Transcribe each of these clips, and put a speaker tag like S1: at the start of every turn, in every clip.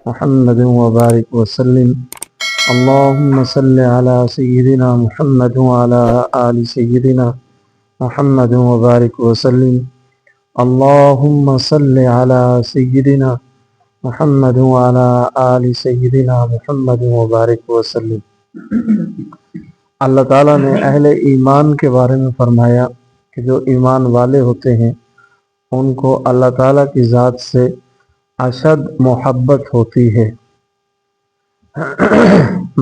S1: محمد وبارك وسلم اللهم صل على سيدنا محمد وعلى آل سيدنا محمد وبارك وسلم اللهم صل على سيدنا محمد وعلى آل سيدنا محمد وبارك وسلم۔ اللہ تعالیٰ نے اہل ایمان کے بارے میں فرمایا کہ جو ایمان والے ہوتے ہیں ان کو اللہ تعالیٰ کی ذات سے اشد محبت ہوتی ہے۔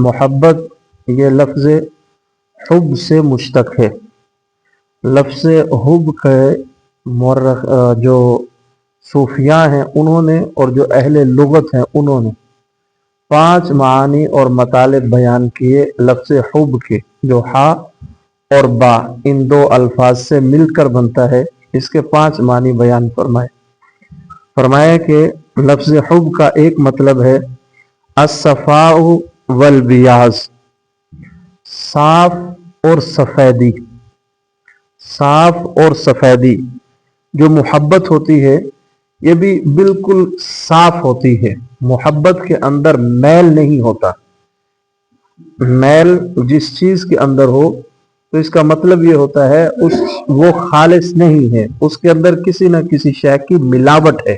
S1: محبت یہ لفظ حب سے مشتق ہے۔ لفظ حب کے مورخ جو صوفیاء ہیں انہوں نے اور جو اہل لغت ہیں انہوں نے 5 معانی اور مطالب بیان کیے لفظ حب کے، جو ہا اور با ان 2 الفاظ سے مل کر بنتا ہے، اس کے 5 معنی بیان فرمایا کہ لفظ حب کا ایک مطلب ہے الصفاء والبیاض، صاف اور سفیدی۔ صاف اور سفیدی جو محبت ہوتی ہے یہ بھی بالکل صاف ہوتی ہے۔ محبت کے اندر میل نہیں ہوتا۔ میل جس چیز کے اندر ہو تو اس کا مطلب یہ ہوتا ہے وہ خالص نہیں ہے، اس کے اندر کسی نہ کسی شے کی ملاوٹ ہے۔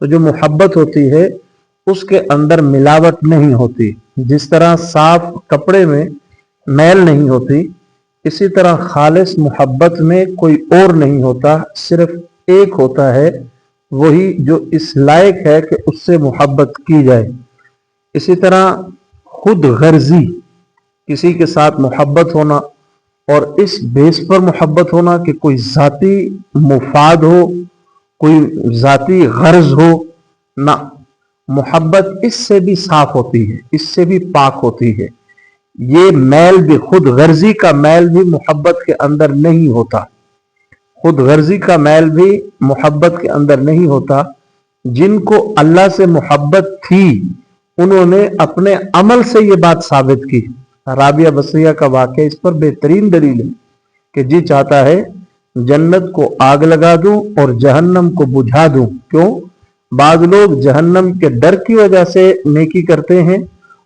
S1: تو جو محبت ہوتی ہے اس کے اندر ملاوٹ نہیں ہوتی۔ جس طرح صاف کپڑے میں میل نہیں ہوتی، اسی طرح خالص محبت میں کوئی اور نہیں ہوتا، صرف ایک ہوتا ہے، وہی جو اس لائق ہے کہ اس سے محبت کی جائے۔ اسی طرح خود غرضی، کسی کے ساتھ محبت ہونا اور اس بیس پر محبت ہونا کہ کوئی ذاتی مفاد ہو، کوئی ذاتی غرض ہو، نہ، محبت اس سے بھی صاف ہوتی ہے، اس سے بھی پاک ہوتی ہے۔ یہ میل بھی، خود غرضی کا میل بھی محبت کے اندر نہیں ہوتا۔ خود غرضی کا میل بھی محبت کے اندر نہیں ہوتا۔ جن کو اللہ سے محبت تھی انہوں نے اپنے عمل سے یہ بات ثابت کی۔ رابعہ بصریہ کا واقعہ اس پر بہترین دلیل ہے کہ جی چاہتا ہے جنت کو آگ لگا دوں اور جہنم کو بجھا دوں۔ کیوں؟ بعض لوگ جہنم کے ڈر کی وجہ سے نیکی کرتے ہیں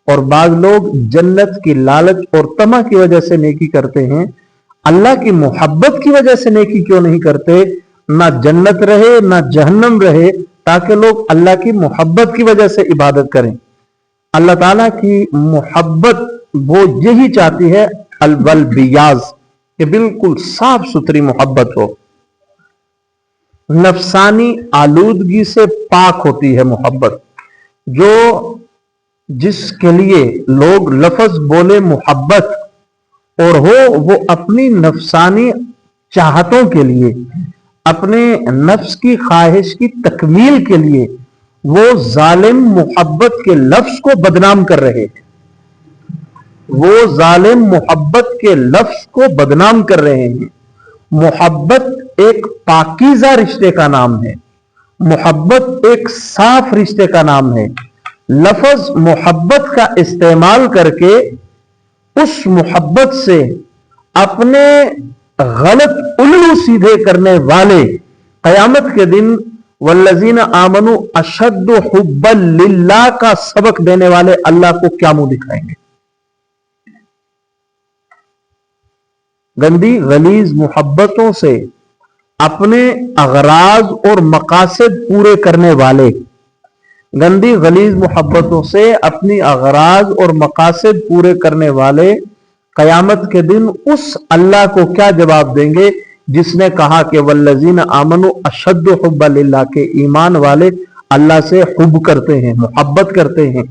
S1: اور بعض لوگ جنت کی لالچ اور طمع کی وجہ سے نیکی کرتے ہیں۔ اللہ کی محبت کی وجہ سے نیکی کیوں نہیں کرتے؟ نہ جنت رہے نہ جہنم رہے، تاکہ لوگ اللہ کی محبت کی وجہ سے عبادت کریں۔ اللہ تعالیٰ کی محبت وہ یہی چاہتی ہے البیاض، کہ بالکل صاف ستھری محبت ہو، نفسانی آلودگی سے پاک ہوتی ہے محبت۔ جو جس کے لیے لوگ لفظ بولے محبت اور ہو وہ اپنی نفسانی چاہتوں کے لیے، اپنے نفس کی خواہش کی تکمیل کے لیے وہ ظالم محبت کے لفظ کو بدنام کر رہے ہیں۔ وہ ظالم محبت کے لفظ کو بدنام کر رہے ہیں۔ محبت ایک پاکیزہ رشتے کا نام ہے، محبت ایک صاف رشتے کا نام ہے۔ لفظ محبت کا استعمال کر کے اس محبت سے اپنے غلط الو سیدھے کرنے والے قیامت کے دن والذین آمنوا اشد حبا للہ کا سبق دینے والے اللہ کو کیا منہ دکھائیں گے؟ گندی غلیظ محبتوں سے اپنے اغراض اور مقاصد پورے کرنے والے، گندی غلیظ محبتوں سے اپنی اغراض اور مقاصد پورے کرنے والے قیامت کے دن اس اللہ کو کیا جواب دیں گے جس نے کہا کہ والذین آمنوا اشد حبا للہ، کے ایمان والے اللہ سے حب کرتے ہیں، محبت کرتے ہیں۔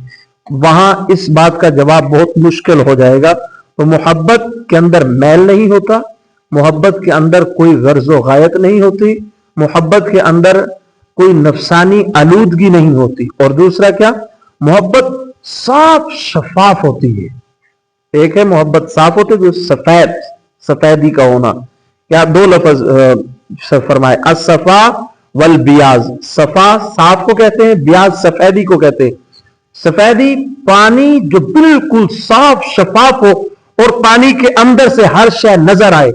S1: وہاں اس بات کا جواب بہت مشکل ہو جائے گا۔ تو محبت کے اندر میل نہیں ہوتا، محبت کے اندر کوئی غرض و غایت نہیں ہوتی، محبت کے اندر کوئی نفسانی آلودگی نہیں ہوتی، اور دوسرا کیا؟ محبت صاف شفاف ہوتی ہے۔ ایک ہے محبت صاف ہوتی ہے، جو سفیدی کا ہونا۔ کیا 2 لفظ فرمائے، الصفا والبیاض۔ صفا صاف کو کہتے ہیں، بیاض سفیدی کو کہتے ہیں۔ سفیدی پانی جو بالکل صاف شفاف ہو اور پانی کے اندر سے ہر شے نظر آئے۔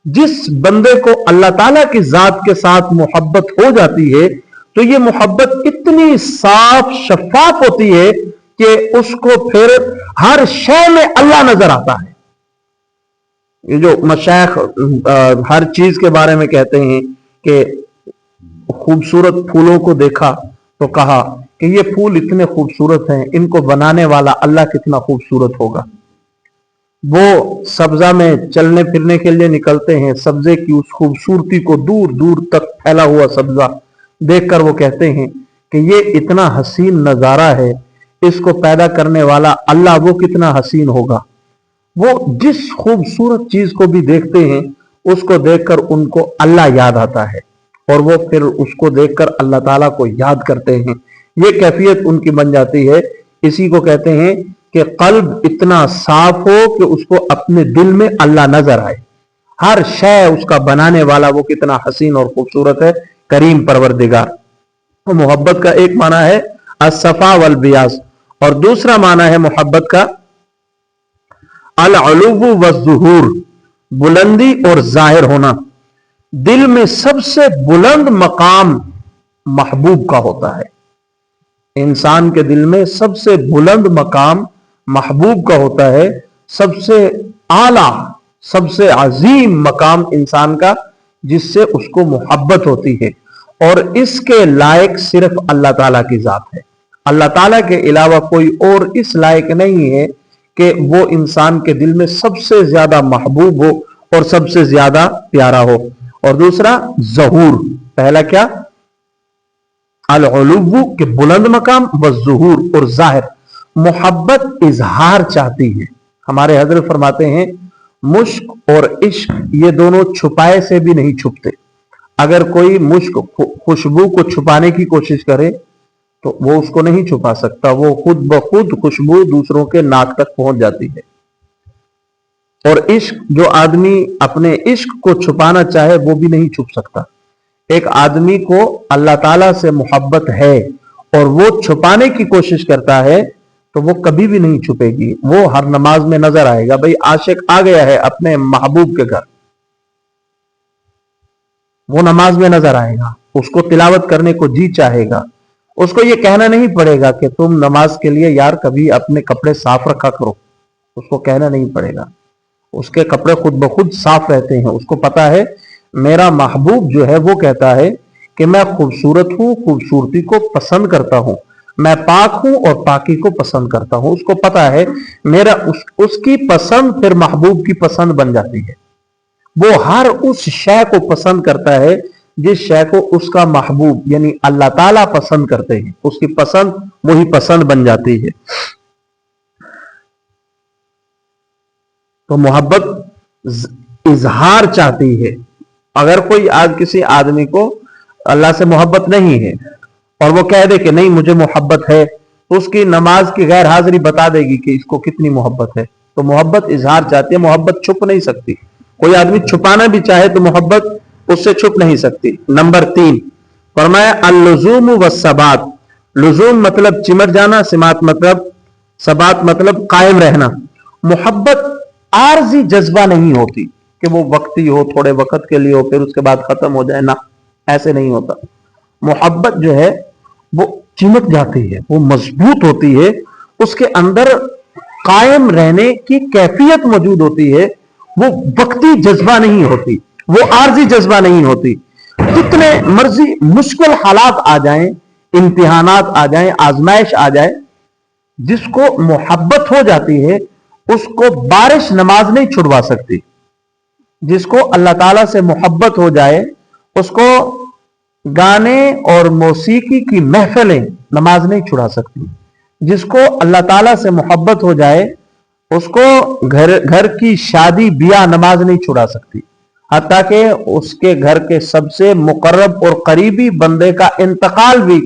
S1: جس بندے کو اللہ تعالیٰ کی ذات کے ساتھ محبت ہو جاتی ہے تو یہ محبت اتنی صاف شفاف ہوتی ہے کہ اس کو پھر ہر شے میں اللہ نظر آتا ہے. یہ جو مشائخ ہر چیز کے بارے میں کہتے ہیں کہ خوبصورت پھولوں کو دیکھا تو کہا کہ یہ پھول اتنے خوبصورت ہیں، ان کو بنانے والا اللہ کتنا خوبصورت ہوگا. وہ سبزہ میں چلنے پھرنے کے لیے نکلتے ہیں، سبزے کی اس خوبصورتی کو دور دور تک پھیلا ہوا سبزہ دیکھ کر وہ کہتے ہیں کہ یہ اتنا حسین نظارہ ہے، اس کو پیدا کرنے والا اللہ وہ کتنا حسین ہوگا. وہ جس خوبصورت چیز کو بھی دیکھتے ہیں اس کو دیکھ کر ان کو اللہ یاد آتا ہے اور وہ پھر اس کو دیکھ کر اللہ تعالیٰ کو یاد کرتے ہیں. یہ کیفیت ان کی بن جاتی ہے. اسی کو کہتے ہیں کہ قلب اتنا صاف ہو کہ اس کو اپنے دل میں اللہ نظر آئے. ہر شے اس کا بنانے والا وہ کتنا حسین اور خوبصورت ہے، کریم پروردگار. تو محبت کا ایک معنی ہے الصفا والبیاض، اور دوسرا معنی ہے محبت کا العلو والظہور، بلندی اور ظاہر ہونا. دل میں سب سے بلند مقام محبوب کا ہوتا ہے. انسان کے دل میں سب سے بلند مقام محبوب کا ہوتا ہے. سب سے اعلیٰ، سب سے عظیم مقام انسان کا جس سے اس کو محبت ہوتی ہے، اور اس کے لائق صرف اللہ تعالیٰ کی ذات ہے. اللہ تعالیٰ کے علاوہ کوئی اور اس لائق نہیں ہے کہ وہ انسان کے دل میں سب سے زیادہ محبوب ہو اور سب سے زیادہ پیارا ہو. اور دوسرا ظہور. پہلا کیا؟ العلو کے بلند مقام، والظہور اور ظاہر. محبت اظہار چاہتی ہے. ہمارے حضرت فرماتے ہیں مشک اور عشق یہ دونوں چھپائے سے بھی نہیں چھپتے. اگر کوئی مشک خوشبو کو چھپانے کی کوشش کرے تو وہ اس کو نہیں چھپا سکتا، وہ خود بخود خوشبو دوسروں کے ناک تک پہنچ جاتی ہے. اور عشق، جو آدمی اپنے عشق کو چھپانا چاہے وہ بھی نہیں چھپ سکتا. ایک آدمی کو اللہ تعالیٰ سے محبت ہے اور وہ چھپانے کی کوشش کرتا ہے تو وہ کبھی بھی نہیں چھپے گی. وہ ہر نماز میں نظر آئے گا. بھئی عاشق آ گیا ہے اپنے محبوب کے گھر، وہ نماز میں نظر آئے گا، اس کو تلاوت کرنے کو جی چاہے گا. اس کو یہ کہنا نہیں پڑے گا کہ تم نماز کے لیے یار کبھی اپنے کپڑے صاف رکھا کرو. اس کو کہنا نہیں پڑے گا، اس کے کپڑے خود بخود صاف رہتے ہیں. اس کو پتا ہے میرا محبوب جو ہے وہ کہتا ہے کہ میں خوبصورت ہوں، خوبصورتی کو پسند کرتا ہوں، میں پاک ہوں اور پاکی کو پسند کرتا ہوں. اس کو پتا ہے میرا اس کی پسند پھر محبوب کی پسند بن جاتی ہے. وہ ہر اس شے کو پسند کرتا ہے جس شے کو اس کا محبوب یعنی اللہ تعالیٰ پسند کرتے ہیں. اس کی پسند وہی پسند بن جاتی ہے. تو محبت اظہار چاہتی ہے. اگر کوئی آج کسی آدمی کو اللہ سے محبت نہیں ہے اور وہ کہہ دے کہ نہیں مجھے محبت ہے، تو اس کی نماز کی غیر حاضری بتا دے گی کہ اس کو کتنی محبت ہے. تو محبت اظہار چاہتی ہے، محبت چھپ نہیں سکتی. کوئی آدمی چھپانا بھی چاہے تو محبت اس سے چھپ نہیں سکتی. نمبر 3 فرمایا اللزوم والثبات. لزوم مطلب چمٹ جانا، سمات مطلب ثبات مطلب قائم رہنا. محبت عارضی جذبہ نہیں ہوتی کہ وہ وقتی ہو، تھوڑے وقت کے لیے ہو، پھر اس کے بعد ختم ہو جائے. نہ، ایسے نہیں ہوتا. محبت جو ہے وہ چمٹ جاتی ہے، وہ مضبوط ہوتی ہے، اس کے اندر قائم رہنے کی کیفیت موجود ہوتی ہے. وہ وقتی جذبہ نہیں ہوتی، وہ عارضی جذبہ نہیں ہوتی. جتنے مرضی مشکل حالات آ جائیں، امتحانات آ جائیں، آزمائش آ جائے، جس کو محبت ہو جاتی ہے اس کو بارش نماز نہیں چھڑوا سکتی. جس کو اللہ تعالیٰ سے محبت ہو جائے اس کو گانے اور موسیقی کی محفلیں نماز نہیں چھڑا سکتی. جس کو اللہ تعالیٰ سے محبت ہو جائے اس کو گھر کی شادی بیاہ نماز نہیں چھڑا سکتی. حتیٰ کہ اس کے گھر کے سب سے مقرب اور قریبی بندے کا انتقال بھی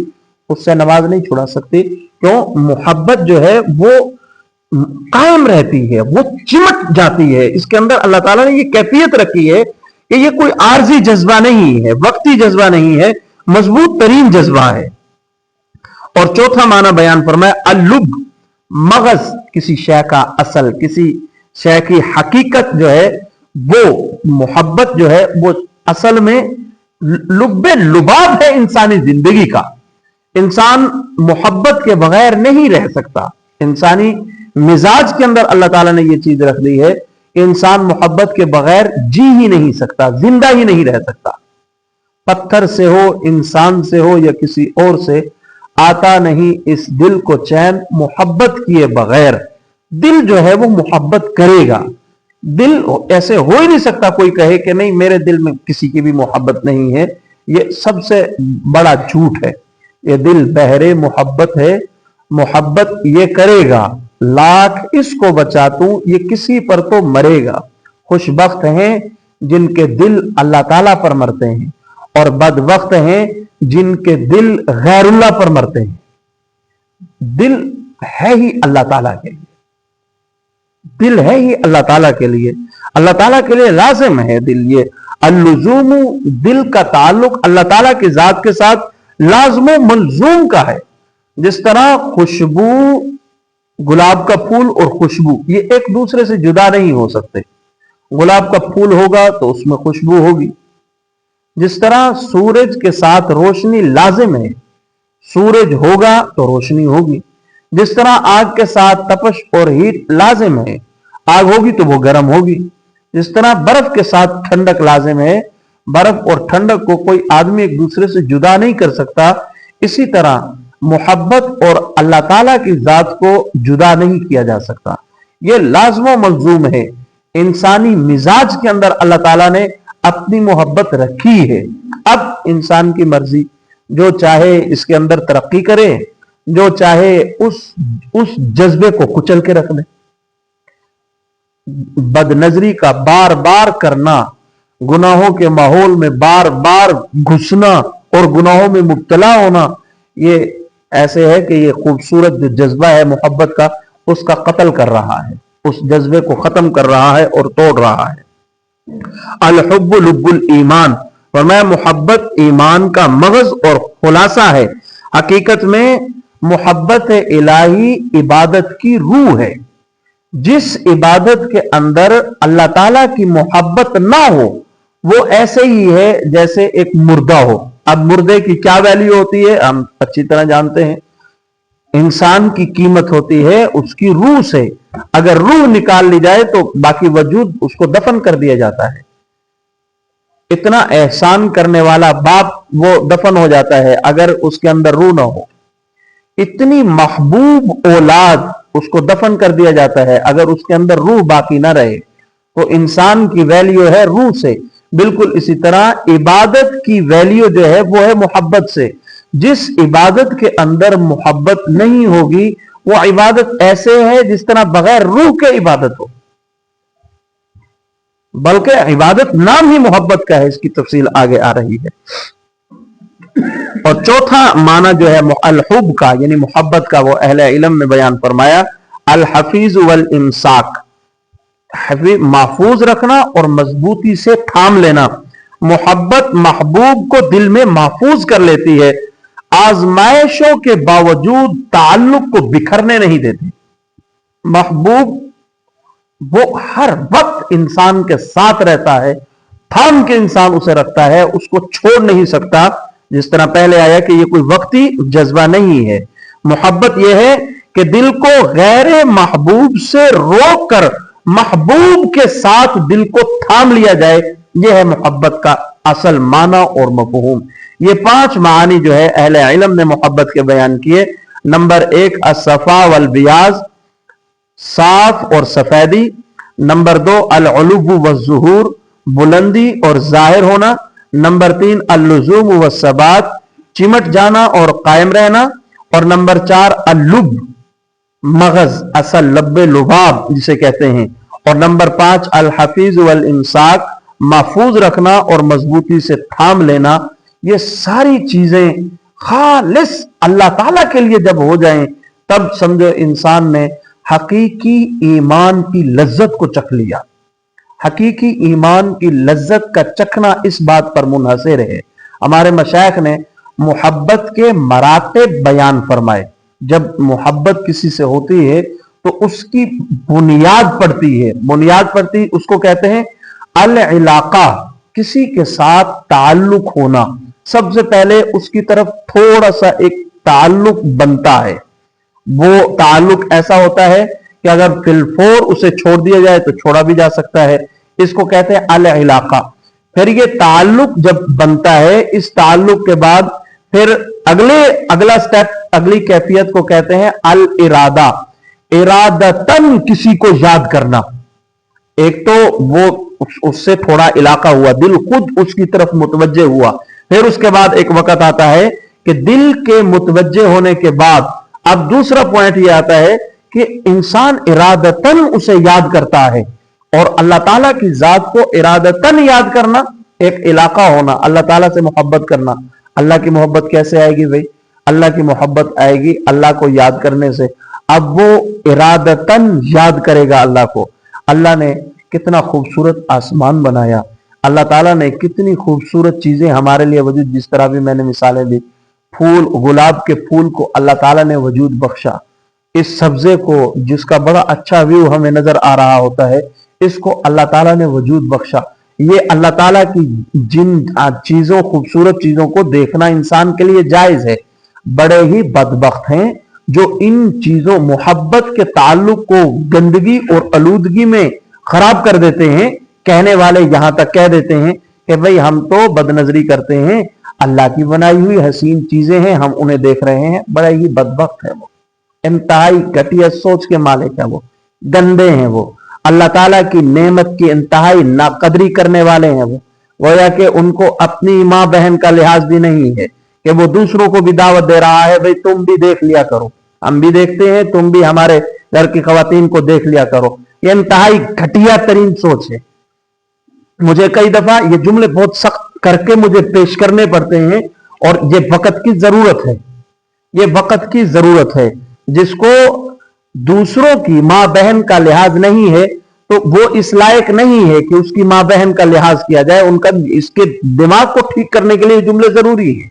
S1: اس سے نماز نہیں چھڑا سکتی. کیوں؟ محبت جو ہے وہ قائم رہتی ہے، وہ چمٹ جاتی ہے. اس کے اندر اللہ تعالیٰ نے یہ کیفیت رکھی ہے کہ یہ کوئی عارضی جذبہ نہیں ہے، وقتی جذبہ نہیں ہے، مضبوط ترین جذبہ ہے. اور چوتھا معنی بیان فرمایا اللب. مغز کسی شے کا اصل، کسی شے کی حقیقت جو ہے وہ محبت جو ہے وہ اصل میں लुब्बे लुबाब है इंसानी जिंदगी का। इंसान मोहब्बत के बगैर नहीं रह सकता। इंसानी मिजाज के अंदर अल्लाह ताला ने यह चीज रख दी है कि इंसान मोहब्बत के बगैर जी ही नहीं सकता, जिंदा ही नहीं रह सकता। पत्थर से हो, इंसान से हो या किसी और से, आता नहीं इस दिल को चैन मोहब्बत किए बगैर। दिल जो है वो मोहब्बत करेगा। दिल ऐसे हो ही नहीं सकता कोई कहे कि नहीं मेरे दिल में किसी की भी मोहब्बत नहीं है। ये सबसे बड़ा झूठ है। ये दिल बहरे मोहब्बत है, मोहब्बत ये करेगा। लाख इसको बचा तू, ये किसी पर तो मरेगा। खुशबख्त हैं जिनके दिल अल्लाह ताला पर मरते हैं, और बदबख्त हैं जिनके दिल गैरुल्लाह पर मरते हैं। दिल है ही अल्लाह ताला के लिए, दिल है ही अल्लाह ताला के लिए, अल्लाह ताला के लिए लाजिम है दिल। ये अल्लुजूम, दिल का ताल्लुक अल्लाह ताला की जात के साथ लाजमो मलजूम का है। जिस तरह खुशबू, गुलाब का फूल और खुशबू ये एक दूसरे से जुदा नहीं हो सकते। गुलाब का फूल होगा तो उसमें खुशबू होगी। जिस तरह सूरज के साथ रोशनी लाजिम है, सूरज होगा तो रोशनी होगी। जिस तरह आग के साथ तपश और हीट लाजिम है, आग होगी तो वो गर्म होगी। जिस तरह बर्फ के साथ ठंडक लाजिम है, बर्फ और ठंडक को कोई आदमी एक दूसरे से जुदा नहीं कर सकता। इसी तरह मोहब्बत और अल्लाह ताला की जात को जुदा नहीं किया जा सकता। ये लाजमो मलजूम है। इंसानी मिजाज के अंदर अल्लाह ताला ने अपनी मोहब्बत रखी है। अब इंसान की मर्जी, जो चाहे इसके अंदर तरक्की करे, जो चाहे उस जज्बे को कुचल के रख दे। बदनजरी का बार बार करना, गुनाहों के माहौल में बार बार घुसना और गुनाहों में मुब्तला होना, ये ऐसे है कि ये खूबसूरत जो जज्बा है मोहब्बत का, उसका कत्ल कर रहा है, उस जज्बे को खत्म कर रहा है और तोड़ रहा है। अल-हुब्बु लुब्बुल ईमान, फरमाया मोहब्बत ईमान का मगज और खुलासा है। हकीकत में मोहब्बत इलाही इबादत की रूह है। जिस इबादत के अंदर अल्लाह ताला की मोहब्बत ना हो वो ऐसे ही है जैसे एक मुर्दा हो। अब मुर्दे की क्या वैल्यू होती है हम अच्छी तरह जानते हैं। इंसान की कीमत होती है उसकी रूह से। अगर रूह निकाल ली जाए तो बाकी वजूद उसको दफन कर दिया जाता है। इतना एहसान करने वाला बाप वो दफन हो जाता है अगर उसके अंदर रूह ना हो। इतनी महबूब औलाद उसको दफन कर दिया जाता है अगर उसके अंदर रूह बाकी ना रहे। तो इंसान की वैल्यू है रूह से। बिल्कुल इसी तरह इबादत की वैल्यू जो है वो है मोहब्बत से। जिस इबादत के अंदर मोहब्बत नहीं होगी वो इबादत ऐसे है जिस तरह बगैर रूह के इबादत हो। बल्कि इबादत नाम ही मोहब्बत का है। इसकी तफसील आगे आ रही है। और चौथा माना जो है अल-हुब का यानी मोहब्बत का, वो अहले इल्म ने बयान फरमाया अल-हफीज वल इमसाक, महफूज रखना और मजबूती से थाम लेना। मोहब्बत महबूब को दिल में महफूज कर लेती है, आजमाइशों के बावजूद ताल्लुक को बिखरने नहीं देती। महबूब वो हर वक्त इंसान के साथ रहता है, थाम के इंसान उसे रखता है, उसको छोड़ नहीं सकता। जिस तरह पहले आया कि ये कोई वक्ती जज्बा नहीं है। मोहब्बत यह है कि दिल को गैर महबूब से रोक कर महबूब के साथ दिल को थाम लिया जाए। यह है मोहब्बत का असल माना और मफहूम। ये 5 मानी जो है अहले इल्म ने मोहब्बत के बयान किए। नंबर 1 असफा वल बियाज, साफ और सफेदी। नंबर 2 अल-उलूव वज़्ज़ुहूर, बुलंदी और जाहिर होना। नंबर 3 अल-लुज़ूम वस्सबात, चिमट जाना और कायम रहना। और नंबर 4 अल-लुब, मगज, असल लब्बे लुबाब जिसे कहते हैं। और नंबर 5 अल-हफीज वल इमसाक, महफूज रखना और मजबूती से थाम लेना। ये सारी चीजें खालिस अल्लाह ताला के लिए जब हो जाएं तब समझो इंसान ने हकीकी ईमान की लज्जत को चख लिया। हकीकी ईमान की लज्जत का चखना इस बात पर मुनहसर है। हमारे मशाइख ने मोहब्बत के मरातब बयान फरमाए। जब मोहब्बत किसी से होती है तो उसकी बुनियाद पड़ती है। बुनियाद पड़ती उसको कहते हैं अल इलाका। किसी के साथ ताल्लुक होना, सबसे पहले उसकी तरफ थोड़ा सा एक ताल्लुक बनता है। वो ताल्लुक ऐसा होता है कि अगर फिलफोर उसे छोड़ दिया जाए तो छोड़ा भी जा सकता है, इसको कहते हैं अल इलाका। फिर ये ताल्लुक जब बनता है, इस ताल्लुक के बाद फिर अगला स्टेप, अगली कैफियत को कहते हैं अल इरादा। इरादतन किसी को याद करना। एक तो वो उससे थोड़ा इलाका हुआ, दिल खुद उसकी तरफ मुतवज्जे हुआ। फिर उसके बाद एक वक्त आता है कि दिल के मुतवज्जे होने के बाद अब दूसरा पॉइंट ये आता है कि इंसान इरादतन उसे याद करता है। और अल्लाह ताला की जात को इरादतन याद करना, एक इलाका होना, अल्लाह ताला से मोहब्बत करना। अल्लाह की मोहब्बत कैसे आएगी भाई? अल्लाह की मोहब्बत आएगी अल्लाह को याद करने से। अब वो इरादतन याद करेगा अल्लाह को। अल्लाह ने कितना खूबसूरत आसमान बनाया, अल्लाह ताला ने कितनी खूबसूरत चीजें हमारे लिए वजूद, जिस तरह भी मैंने मिसालें दी, फूल, गुलाब के फूल को अल्लाह ताला ने वजूद बख्शा। इस सब्जे को जिसका बड़ा अच्छा व्यू हमें नजर आ रहा होता है, इसको अल्लाह ताला ने वजूद बख्शा। ये अल्लाह ताला की जिन चीजों, खूबसूरत चीजों को देखना इंसान के लिए जायज है। बड़े ही बदबख्त हैं जो इन चीजों, मोहब्बत के ताल्लुक को गंदगी और आलूदगी में खराब कर देते हैं। कहने वाले यहां तक कह देते हैं कि भाई हम तो बदनजरी करते हैं, अल्लाह की बनाई हुई हसीन चीजें हैं, हम उन्हें देख रहे हैं। बड़ा ही बदबख्त है वो, इंतहाई घटिया सोच के मालिक है वो, गंदे हैं वो, अल्लाह ताला की नेमत की इंतहाई नाकदरी करने वाले हैं वो। गोया कि उनको अपनी माँ बहन का लिहाज भी नहीं है कि वो दूसरों को भी दावत दे रहा है, भाई तुम भी देख लिया करो, हम भी देखते हैं, तुम भी हमारे घर की खवातीन को देख लिया करो। ये इंतहाई घटिया तरीन सोच है। मुझे कई दफा ये जुमले बहुत सख्त करके मुझे पेश करने पड़ते हैं, और ये वक्त की जरूरत है, ये वक्त की जरूरत है। जिसको दूसरों की माँ बहन का लिहाज नहीं है, तो वो इस लायक नहीं है कि उसकी माँ बहन का लिहाज किया जाए। उनका, इसके दिमाग को ठीक करने के लिए जुमले जरूरी है।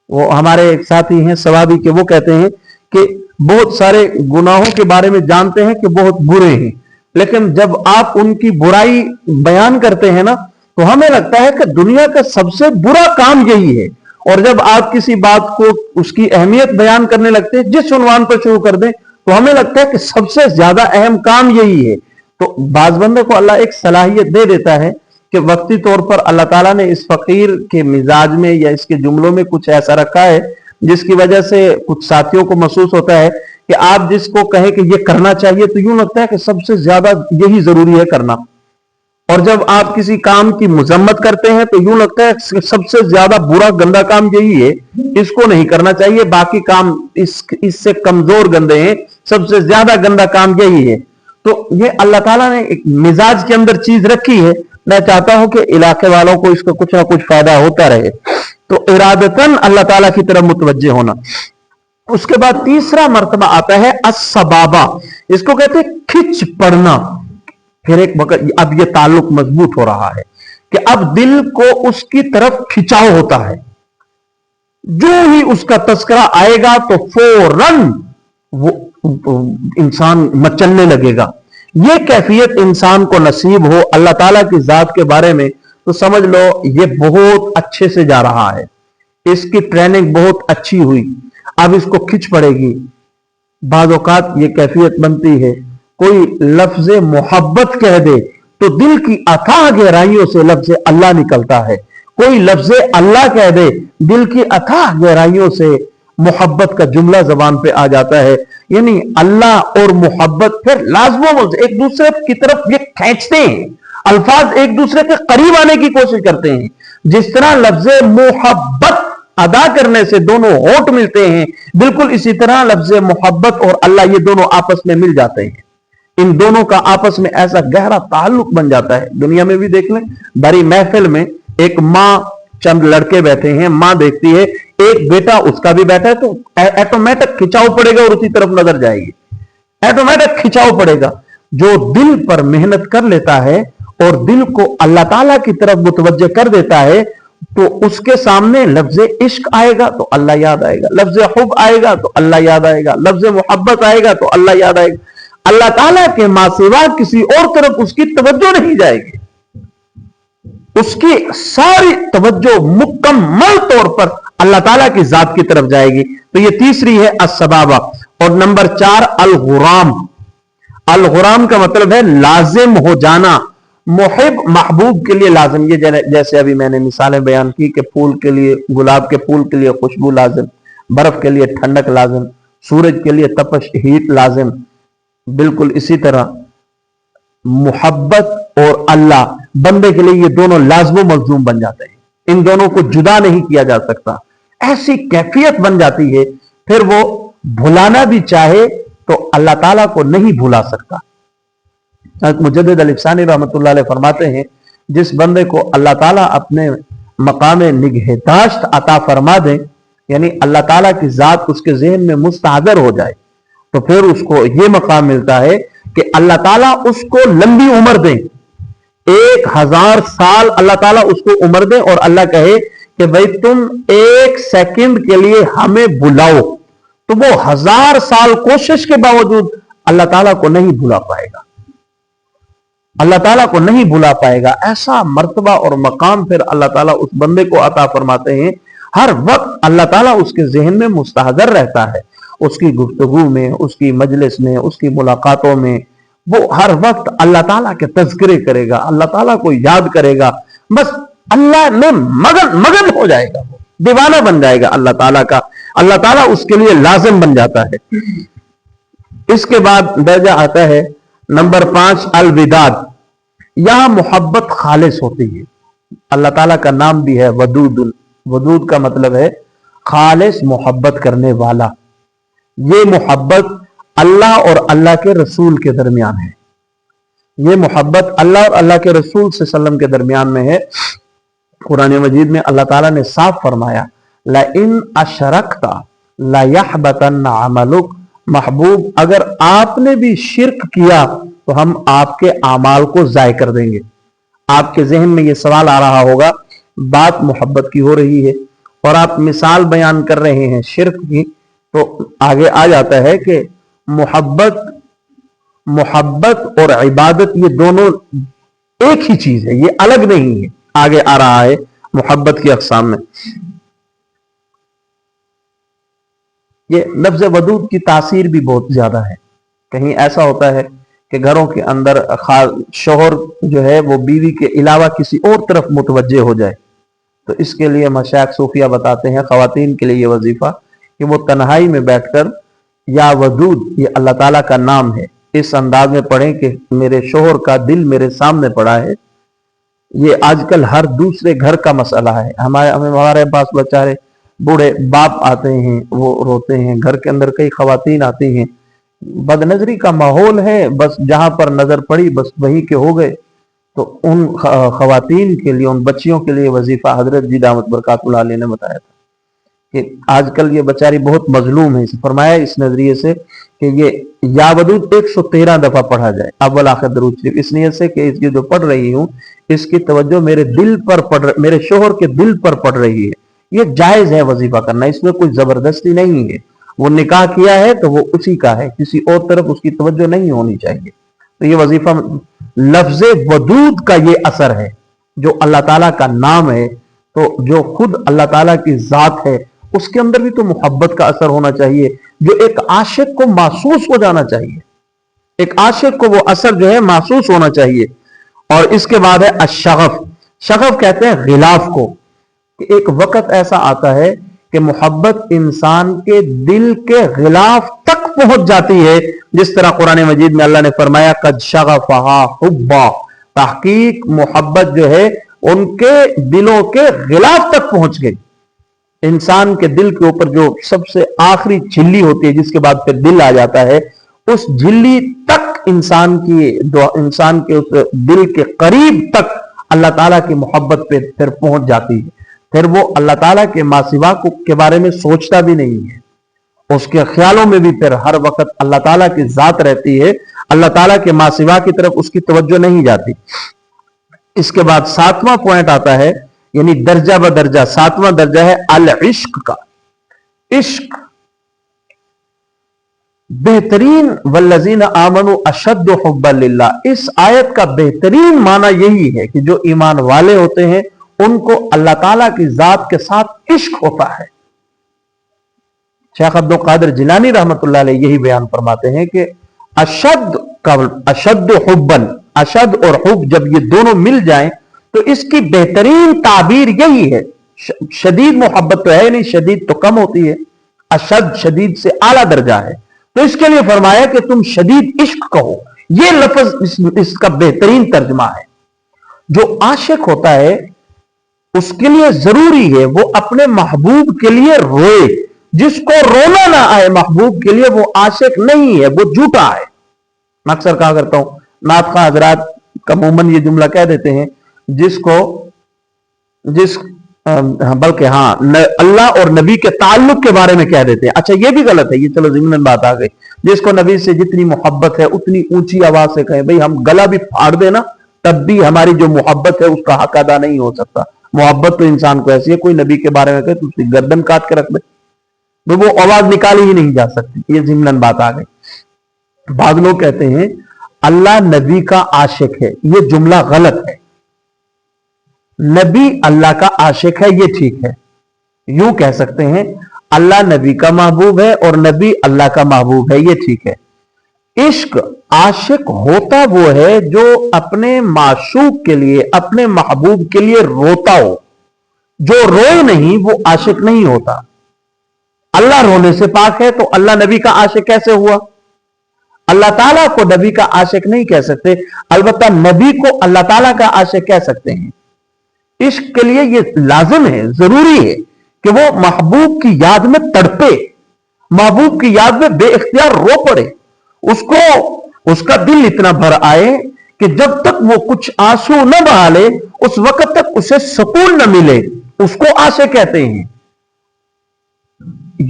S1: वो हमारे एक साथी हैं सवाबी के, वो कहते हैं कि बहुत सारे गुनाहों के बारे में जानते हैं कि बहुत बुरे हैं, लेकिन जब आप उनकी बुराई बयान करते हैं ना, तो हमें लगता है कि दुनिया का सबसे बुरा काम यही है। और जब आप किसी बात को, उसकी अहमियत बयान करने लगते हैं, जिस उन्वान पर शुरू कर दें, तो हमें लगता है कि सबसे ज्यादा अहम काम यही है। तो बाज बंदे को अल्लाह एक सलाहियत दे देता है कि वक्ती तौर पर अल्लाह ताला ने इस फकीर के मिजाज में या इसके जुमलों में कुछ ऐसा रखा है, जिसकी वजह से कुछ साथियों को महसूस होता है कि आप जिसको कहें कि ये करना चाहिए, तो यूं लगता है कि सबसे ज्यादा यही जरूरी है करना। और जब आप किसी काम की मजम्मत करते हैं, तो यूं लगता है कि सबसे ज्यादा बुरा गंदा काम यही है, इसको नहीं करना चाहिए, बाकी काम इससे कमजोर गंदे हैं, सबसे ज्यादा गंदा काम यही है। तो ये अल्लाह ताला ने एक मिजाज के अंदर चीज रखी है। मैं चाहता हूं कि इलाके वालों को इसका कुछ ना कुछ फायदा होता रहे। तो इरादतन अल्लाह ताला की तरफ मुतवज्जे होना। उसके बाद तीसरा मर्तबा आता है अस्सबाबा, इसको कहते हैं खिंच पड़ना। फिर एक वक्त अब ये ताल्लुक मजबूत हो रहा है कि अब दिल को उसकी तरफ खिंचाव होता है। जो ही उसका तस्करा आएगा तो फौरन वो इंसान मचलने लगेगा। ये कैफियत इंसान को नसीब हो अल्लाह ताला की जात के बारे में, तो समझ लो ये बहुत अच्छे से जा रहा है, इसकी ट्रेनिंग बहुत अच्छी हुई, अब इसको खिंच पड़ेगी। बाज़ औक़ात ये कैफियत बनती है, कोई लफ्ज़ मोहब्बत कह दे तो दिल की अथाह गहराइयों से लफ्ज़ अल्लाह निकलता है। कोई लफ्ज़ अल्लाह कह दे, दिल की अथाह गहराइयों से मोहब्बत का जुमला जबान पे आ जाता है। यानी अल्लाह और मोहब्बत फिर लाज़िम एक दूसरे की तरफ ये खींचते हैं, अल्फाज एक दूसरे के करीब आने की कोशिश करते हैं। जिस तरह लफ्ज़ मोहब्बत अदा करने से दोनों होठ मिलते हैं, बिल्कुल इसी तरह लफ्ज़ मोहब्बत और अल्लाह ये दोनों आपस में मिल जाते हैं। इन दोनों का आपस में ऐसा गहरा ताल्लुक बन जाता है। दुनिया में भी देख लें, बड़ी महफिल में एक माँ, चंद लड़के बैठे हैं, माँ देखती है एक बेटा उसका भी बैठा है, तो ऑटोमेटिक खिंचाव पड़ेगा और उसी तरफ नजर जाएगी, ऑटोमेटिक खिंचाव पड़ेगा। जो दिल पर मेहनत कर लेता है और दिल को अल्लाह ताला की तरफ मुतवज्जे कर देता है, तो उसके सामने लफ्ज़ इश्क आएगा तो अल्लाह याद आएगा, लफ्ज़ हुब आएगा तो अल्लाह याद आएगा, लफ्ज़ मोहब्बत आएगा तो अल्लाह याद आएगा। अल्लाह ताला के माँ सिवा किसी और तरफ उसकी तवज्जो नहीं जाएगी। اس کی ساری توجہ مکمل طور پر اللہ تعالیٰ کی ذات کی طرف جائے گی. تو یہ تیسری ہے السبابہ. اور نمبر 4 الغرام. الغرام کا مطلب ہے لازم ہو جانا، محب محبوب کے لیے لازم. یہ جیسے ابھی میں نے مثالیں بیان کی کہ پھول کے لیے، گلاب کے پھول کے لیے خوشبو لازم، برف کے لیے ٹھنڈک لازم، سورج کے لیے تپش ہیٹ لازم. بالکل اسی طرح محبت اور اللہ بندے کے لیے یہ دونوں لازم و ملزوم بن جاتے ہیں. ان دونوں کو جدا نہیں کیا جا سکتا. ایسی کیفیت بن جاتی ہے پھر وہ بھلانا بھی چاہے تو اللہ تعالیٰ کو نہیں بھلا سکتا. مجدد الافسانی رحمۃ اللہ علیہ فرماتے ہیں جس بندے کو اللہ تعالیٰ اپنے مقام نگہداشت عطا فرما دیں، یعنی اللہ تعالیٰ کی ذات اس کے ذہن میں مستحضر ہو جائے، تو پھر اس کو یہ مقام ملتا ہے کہ اللہ تعالیٰ اس کو لمبی عمر دیں. 1000 سال اللہ تعالیٰ اس کو عمر دے اور اللہ کہے کہ بھائی تم 1 سیکنڈ کے لیے ہمیں بلاؤ، تو وہ 1000 سال کوشش کے باوجود اللہ تعالیٰ کو نہیں بلا پائے گا. اللہ تعالیٰ کو نہیں بلا پائے گا. ایسا مرتبہ اور مقام پھر اللہ تعالیٰ اس بندے کو عطا فرماتے ہیں. ہر وقت اللہ تعالیٰ اس کے ذہن میں مستحضر رہتا ہے، اس کی گفتگو میں، اس کی مجلس میں، اس کی ملاقاتوں میں وہ ہر وقت اللہ تعالیٰ کے تذکرے کرے گا، اللہ تعالیٰ کو یاد کرے گا. بس اللہ میں مگن ہو جائے گا، وہ دیوانہ بن جائے گا اللہ تعالیٰ کا. اللہ تعالیٰ اس کے لیے لازم بن جاتا ہے. اس کے بعد درجہ آتا ہے نمبر 5 الوداد. یہاں محبت خالص ہوتی ہے. اللہ تعالیٰ کا نام بھی ہے ودود. ودود کا مطلب ہے خالص محبت کرنے والا. یہ محبت اللہ اور اللہ کے رسول کے درمیان ہے. یہ محبت اللہ اور اللہ کے رسول صلی اللہ علیہ وسلم کے درمیان میں ہے. قرآن مجید میں اللہ تعالیٰ نے صاف فرمایا لَإِنْ أَشْرَكْتَ لَيَحْبَطَنَّ عَمَلُكَ. محبوب اگر آپ نے بھی شرک کیا تو ہم آپ کے اعمال کو ضائع کر دیں گے. آپ کے ذہن میں یہ سوال آ رہا ہوگا، بات محبت کی ہو رہی ہے اور آپ مثال بیان کر رہے ہیں شرک کی، تو آگے آ جاتا ہے کہ محبت اور عبادت یہ دونوں ایک ہی چیز ہے، یہ الگ نہیں ہے. آگے آ رہا ہے محبت کی اقسام میں. یہ لفظ ودود کی تاثیر بھی بہت زیادہ ہے. کہیں ایسا ہوتا ہے کہ گھروں کے اندر شوہر جو ہے وہ بیوی کے علاوہ کسی اور طرف متوجہ ہو جائے، تو اس کے لیے مشائخ صوفیہ بتاتے ہیں خواتین کے لیے یہ وظیفہ کہ وہ تنہائی میں بیٹھ کر یا ودود، یہ اللہ تعالیٰ کا نام ہے، اس انداز میں پڑھیں کہ میرے شوہر کا دل میرے سامنے پڑا ہے. یہ آج کل ہر دوسرے گھر کا مسئلہ ہے. ہمارے پاس بیچارے بوڑھے باپ آتے ہیں، وہ روتے ہیں. گھر کے اندر کئی خواتین آتی ہیں، بد نظری کا ماحول ہے، بس جہاں پر نظر پڑی بس وہی کے ہو گئے. تو ان خواتین کے لیے، ان بچیوں کے لیے وظیفہ حضرت جی دامت برکات اللہ علیہ نے بتایا تھا کہ آج کل یہ بیچاری بہت مظلوم ہے. فرمایا اس نظریے سے کہ یہ یا ودود 113 دفعہ پڑھا جائے، اول آخر درود شریف، اس نیت سے کہ اس کی جو پڑھ رہی ہوں اس کی توجہ میرے دل پر میرے شوہر کے دل پر پڑ رہی ہے. یہ جائز ہے وظیفہ کرنا، اس میں کوئی زبردستی نہیں ہے. وہ نکاح کیا ہے تو وہ اسی کا ہے، کسی اور طرف اس کی توجہ نہیں ہونی چاہیے. تو یہ وظیفہ لفظ ودود کا یہ اثر ہے، جو اللہ تعالیٰ کا نام ہے، تو جو خود اللہ تعالیٰ کی ذات ہے اس کے اندر بھی تو محبت کا اثر ہونا چاہیے، جو ایک عاشق کو محسوس ہو جانا چاہیے. ایک عاشق کو وہ اثر جو ہے محسوس ہونا چاہیے. اور اس کے بعد ہے الشغف. شغف کہتے ہیں غلاف کو، کہ ایک وقت ایسا آتا ہے کہ محبت انسان کے دل کے غلاف تک پہنچ جاتی ہے، جس طرح قرآن مجید میں اللہ نے فرمایا قد شغفہا حبا. تحقیق محبت جو ہے ان کے دلوں کے غلاف تک پہنچ گئی. انسان کے دل کے اوپر جو سب سے آخری جھلی ہوتی ہے جس کے بعد پھر دل آ جاتا ہے، اس جھلی تک انسان کے اس دل کے قریب تک اللہ تعالیٰ کی محبت پہ پھر پہنچ جاتی ہے. پھر وہ اللہ تعالیٰ کے ماسوا کے بارے میں سوچتا بھی نہیں ہے، اس کے خیالوں میں بھی پھر ہر وقت اللہ تعالیٰ کی ذات رہتی ہے. اللہ تعالیٰ کے ماسوا کی طرف اس کی توجہ نہیں جاتی. اس کے بعد 7واں پوائنٹ آتا ہے، یعنی درجہ بدرجہ 7واں درجہ ہے العشق کا. عشق बेहतरीन वल्लज़ीन आमनु अशद्दु हुब्बन लिल्लाह, इस आयत का बेहतरीन माना यही है कि जो ईमान वाले होते हैं उनको अल्लाह ताला की जात के साथ इश्क होता है। शेख अब्दुल कादिर जिलानी रहमतुल्लाह अलैह यही बयान फरमाते हैं कि अशद हुब्बन, अशद और हुब जब ये दोनों मिल जाएं तो इसकी बेहतरीन ताबीर यही है। शदीद मोहब्बत तो है नहीं, शदीद तो कम होती है, अशद शदीद से आला दर्जा है, तो इसके लिए फरमाया कि तुम शदीद इश्क कहो। यह लफ्ज इसका बेहतरीन तर्जमा है। जो आशिक होता है उसके लिए जरूरी है वो अपने महबूब के लिए रोए। जिसको रोना ना आए महबूब के लिए वो आशिक नहीं है, वो झूठा है। मैं अक्सर कहा करता हूं, नात खां हजरात कमूमन ये जुमला कह देते हैं, बल्कि अल्लाह और नबी के ताल्लुक के बारे में कह देते हैं। अच्छा ये भी गलत है, ये चलो ज़िम्मन बात आ गई। जिसको नबी से जितनी मोहब्बत है उतनी ऊंची आवाज से कहें, भाई हम गला भी फाड़ देना तब भी हमारी जो मोहब्बत है उसका हक अदा नहीं हो सकता। मोहब्बत तो इंसान को ऐसी है, कोई नबी के बारे में कहे तो उसकी गर्दन काट के रख दे, वो आवाज निकाली ही नहीं जा सकती। ये ज़िम्मन बात आ गई। बाद लोग कहते हैं अल्लाह नबी का आशिक है, ये जुमला गलत है। नबी अल्लाह का आशिक है ये ठीक है। यूं कह सकते हैं अल्लाह नबी का महबूब है और नबी अल्लाह का महबूब है, ये ठीक है। इश्क आशिक होता वो है जो अपने माशूक के लिए, अपने महबूब के लिए रोता हो। जो रोए नहीं वो आशिक नहीं होता। अल्लाह रोने से पाक है तो अल्लाह नबी का आशिक कैसे हुआ? अल्लाह ताला को नबी का आशिक नहीं कह सकते, अलबत्ता नबी को अल्लाह ताला का आशिक कह सकते हैं। इश्क के लिए यह लाजिम है, जरूरी है कि वो महबूब की याद में तड़पे, महबूब की याद में बेइख्तियार रो पड़े, उसको उसका दिल इतना भर आए कि जब तक वो कुछ आंसू न बहा ले उस वक्त तक उसे सुकून न मिले, उसको आशिक कहते हैं।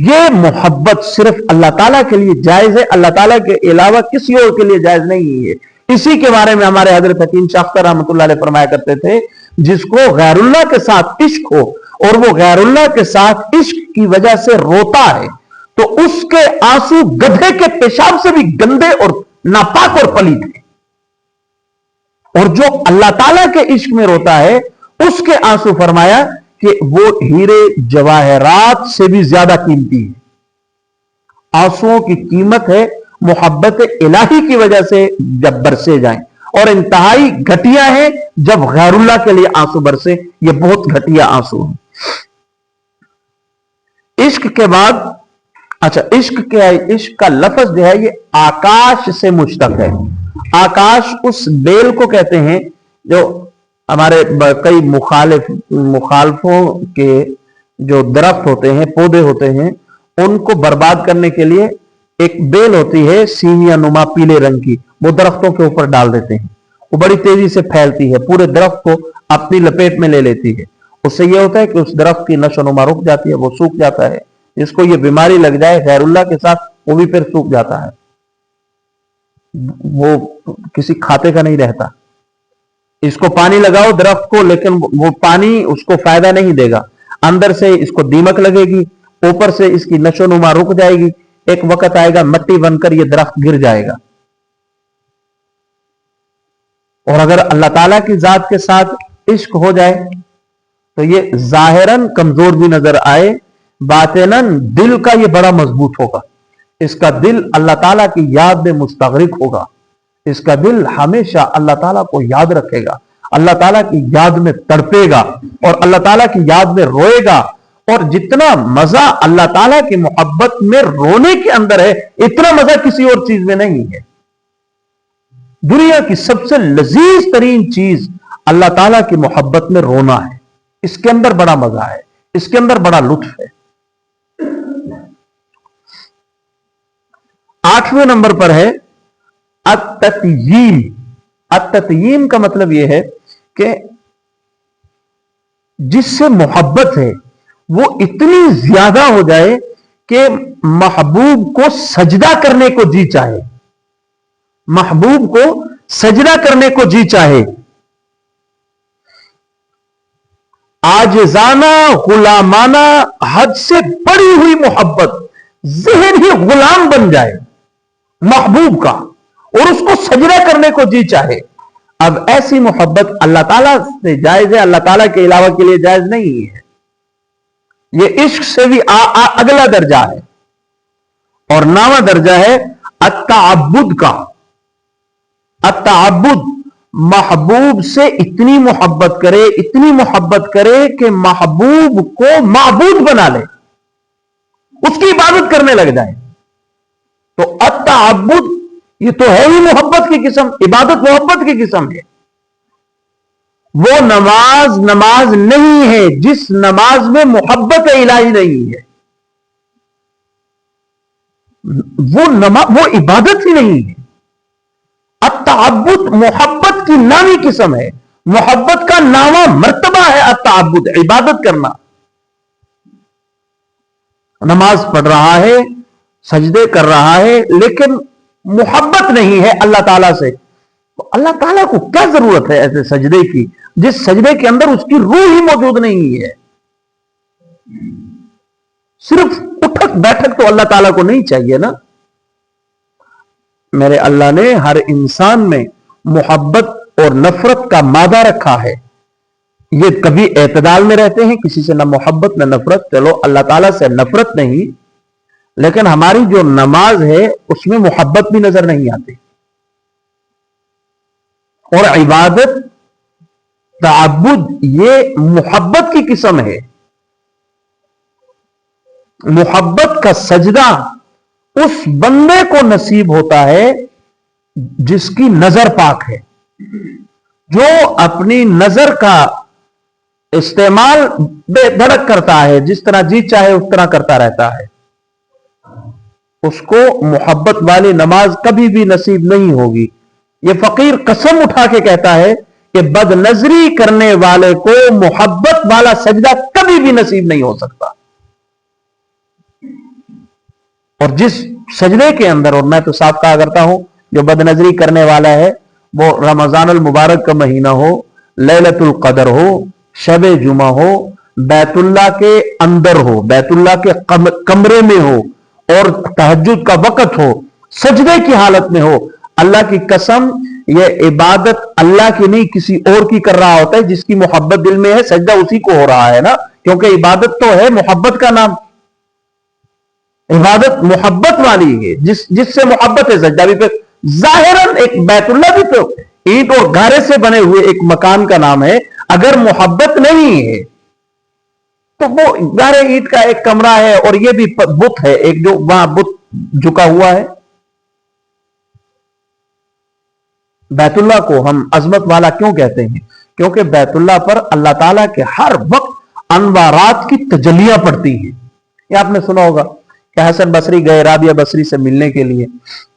S1: ये मोहब्बत सिर्फ अल्लाह ताला के लिए जायज है, अल्लाह ताला के अलावा किसी और के लिए जायज नहीं है। इसी के बारे में हमारे हजरत हकीम शाह अख्तर रहमतुल्लाह अलैह फरमाया करते थे, जिसको गैरुल्लाह के साथ इश्क हो और वो गैरुल्लाह के साथ इश्क की वजह से रोता है तो उसके आंसू गधे के पेशाब से भी गंदे और नापाक और पलीत है। और जो अल्लाह ताला के इश्क में रोता है उसके आंसू फरमाया कि वो हीरे जवाहरात से भी ज्यादा कीमती है। आंसुओं की कीमत है मोहब्बत इलाही की वजह से जब बरसे जाएं, और इंतहाई घटिया है जब गैरुल्लाह के लिए आंसू बरसे। ये बहुत घटिया आंसू है। इश्क के बाद अच्छा, इश्क का लफ्ज जो है ये आकाश से मुश्तक है। आकाश उस बेल को कहते हैं जो हमारे कई मुखालफों के जो दरख्त होते हैं, पौधे होते हैं, उनको बर्बाद करने के लिए एक बेल होती है सीनिया नुमा पीले रंग की, वो दरख्तों के ऊपर डाल देते हैं। वो बड़ी तेजी से फैलती है, पूरे दरख्त को अपनी लपेट में ले लेती है। उससे ये होता है कि उस दरख्त की नशोनुमा रुक जाती है, वो सूख जाता है। जिसको ये बीमारी लग जाए गैरुल्लाह के साथ, वो भी फिर सूख जाता है, वो किसी खाते का नहीं रहता। इसको पानी लगाओ दरख्त को, लेकिन वो पानी उसको फायदा नहीं देगा। अंदर से इसको दीमक लगेगी, ऊपर से इसकी नशोनुमा रुक जाएगी। एक वक्त आएगा मट्टी बनकर ये दरख्त गिर जाएगा। और अगर अल्लाह ताला की जात के साथ इश्क हो जाए तो ये जाहिरन कमजोर भी नजर आए, बातिनन दिल का ये बड़ा मजबूत होगा। इसका दिल अल्लाह ताला की याद में मुस्तगरिक होगा। इसका दिल हमेशा अल्लाह ताला को याद रखेगा, अल्लाह ताला की याद में तड़पेगा और अल्लाह ताला की याद में रोएगा। और जितना मजा अल्लाह ताला की मोहब्बत में रोने के अंदर है, इतना मजा किसी और चीज में नहीं है। दुनिया की सबसे लजीज तरीन चीज अल्लाह ताला की मोहब्बत में रोना है। इसके अंदर बड़ा मजा है, इसके अंदर बड़ा लुत्फ है। 8वें नंबर पर है अत्ततयीम। अत्ततयीम का मतलब यह है कि जिससे मोहब्बत है वो इतनी ज्यादा हो जाए कि महबूब को सजदा करने को जी चाहे, महबूब को सजदा करने को जी चाहे। आजिजाना गुलामाना हद से बड़ी हुई मोहब्बत, ज़हन ही गुलाम बन जाए। महबूब का, और उसको सजदा करने को जी चाहे। अब ऐसी मोहब्बत अल्लाह ताला से जायज है, अल्लाह ताला के अलावा के लिए जायज नहीं है। ये इश्क से भी अगला दर्जा है, और नावा दर्जा है अत्ताअब्बुद का। अत्ताअब्बुद, महबूब से इतनी मोहब्बत करे, इतनी मोहब्बत करे कि महबूब को माबूद बना ले, उसकी इबादत करने लग जाए। तो अत्ताअब्बुद ये तो है ही मोहब्बत की किस्म, इबादत मोहब्बत की किस्म है। वो नमाज नमाज नहीं है जिस नमाज में मोहब्बत इलाही नहीं है। वो इबादत ही नहीं है। अत्ताअब्बुद मोहब्बत की नामी किस्म है, मोहब्बत का नामा मर्तबा है अत्ताअब्बुद, इबादत करना। नमाज पढ़ रहा है, सजदे कर रहा है, लेकिन मोहब्बत नहीं है अल्लाह ताला से, तो अल्लाह ताला को क्या जरूरत है ऐसे सजदे की, जिस सजदे के अंदर उसकी रूह ही मौजूद नहीं है। सिर्फ उठक बैठक तो अल्लाह ताला को नहीं चाहिए ना। मेरे अल्लाह ने हर इंसान में मोहब्बत और नफरत का मादा रखा है। ये कभी एतदाल में रहते हैं, किसी से न मोहब्बत न नफरत। चलो अल्लाह ताला से नफरत नहीं, लेकिन हमारी जो नमाज है उसमें मोहब्बत भी नजर नहीं आती। और इबादत ताअब्बुद ये मोहब्बत की किस्म है। मोहब्बत का सजदा उस बंदे को नसीब होता है जिसकी नजर पाक है, जो अपनी नजर का इस्तेमाल बेधड़क करता है, जिस तरह जी चाहे उस तरह करता रहता है। उसको मोहब्बत वाली नमाज कभी भी नसीब नहीं होगी। ये फकीर कसम उठा के कहता है कि बदनजरी करने वाले को मोहब्बत वाला सजदा कभी भी नसीब नहीं हो सकता। और जिस सजदे के अंदर, और मैं तो साफ कहा करता हूं, जो बदनजरी करने वाला है वो रमजान अल मुबारक का महीना हो, लैलतुल कदर हो, शबे जुमा हो, बैतुल्लाह के अंदर हो, बैतुल्लाह के कमरे में हो, और तहज्जुद का वक्त हो, सजदे की हालत में हो, अल्लाह की कसम ये इबादत अल्लाह की नहीं किसी और की कर रहा होता है। जिसकी मोहब्बत दिल में है सजदा उसी को हो रहा है ना, क्योंकि इबादत तो है मोहब्बत का नाम। इबादत मोहब्बत वाली है, जिससे मोहब्बत है सजदा भी। फिर जाहिरन एक बैतुल्लाह भी तो ईंट और गारे से बने हुए एक मकान का नाम है। अगर मोहब्बत नहीं है तो वो गारे ईंट का एक कमरा है, और ये भी बुत है एक, जो वहां बुत झुका हुआ है। बैतुल्लाह को हम अजमत वाला क्यों कहते हैं? क्योंकि बैतुल्लाह पर अल्लाह ताला के हर वक्त अनवारात की तजलियां पड़ती हैं। ये आपने सुना होगा कि हसन बसरी गए राबिया बसरी से मिलने के लिए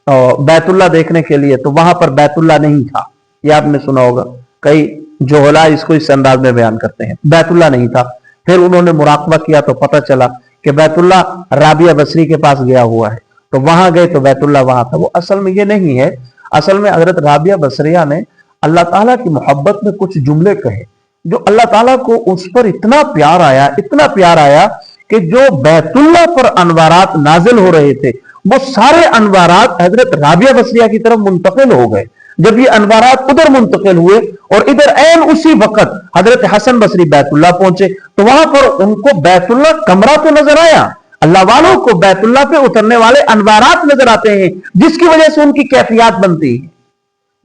S1: और बैतुल्लाह देखने के लिए, तो वहां पर बैतुल्लाह नहीं था। ये आपने सुना होगा, कई जोहला इसको इस अंदाज में बयान करते हैं, बैतुल्लाह नहीं था। फिर उन्होंने मुराकबा किया तो पता चला कि बैतुल्लाह राबिया बसरी के पास गया हुआ है, तो वहां गए तो बैतुल्लाह वहां था। वो असल में ये नहीं है। असल में हजरत राबिया बसरिया ने अल्लाह ताला की मोहब्बत में कुछ जुमले कहे, जो अल्लाह ताला को उस पर इतना प्यार आया, इतना प्यार आया कि जो बैतुल्लाह पर अनवारात नाजिल हो रहे थे, वो सारे अनवारात हजरत राबिया बसरिया की तरफ मुंतकिल हो गए। जब ये अनवारात उधर मुंतकिल हुए और इधर ऐन उसी वक्त हजरत हसन बसरी बैतुल्लाह पहुंचे, तो वहां पर उनको बैतुल्लाह कमरा तो नजर आया। अल्लाह वालों को बैतुल्लाह पे उतरने वाले अनवारात नजर आते हैं, जिसकी वजह से उनकी कैफियत बनती है।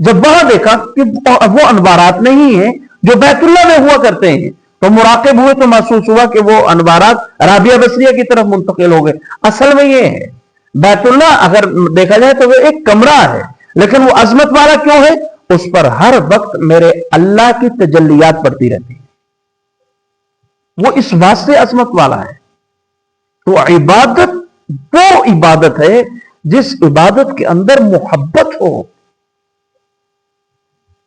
S1: जब वहां देखा कि वो अनवारात नहीं है जो बैतुल्लाह में हुआ करते हैं, तो मुराकिब हुए तो महसूस हुआ कि वो अनवारात राबिया बसरिया की तरफ मुंतकिल हो गए। असल में ये है, बैतुल्लाह अगर देखा जाए तो वो एक कमरा है, लेकिन वो अजमत वाला क्यों है? उस पर हर वक्त मेरे अल्लाह की तजल्लियात पड़ती रहती है, वो इस वास्ते अजमत वाला है। तो इबादत वो इबादत है जिस इबादत के अंदर मोहब्बत हो।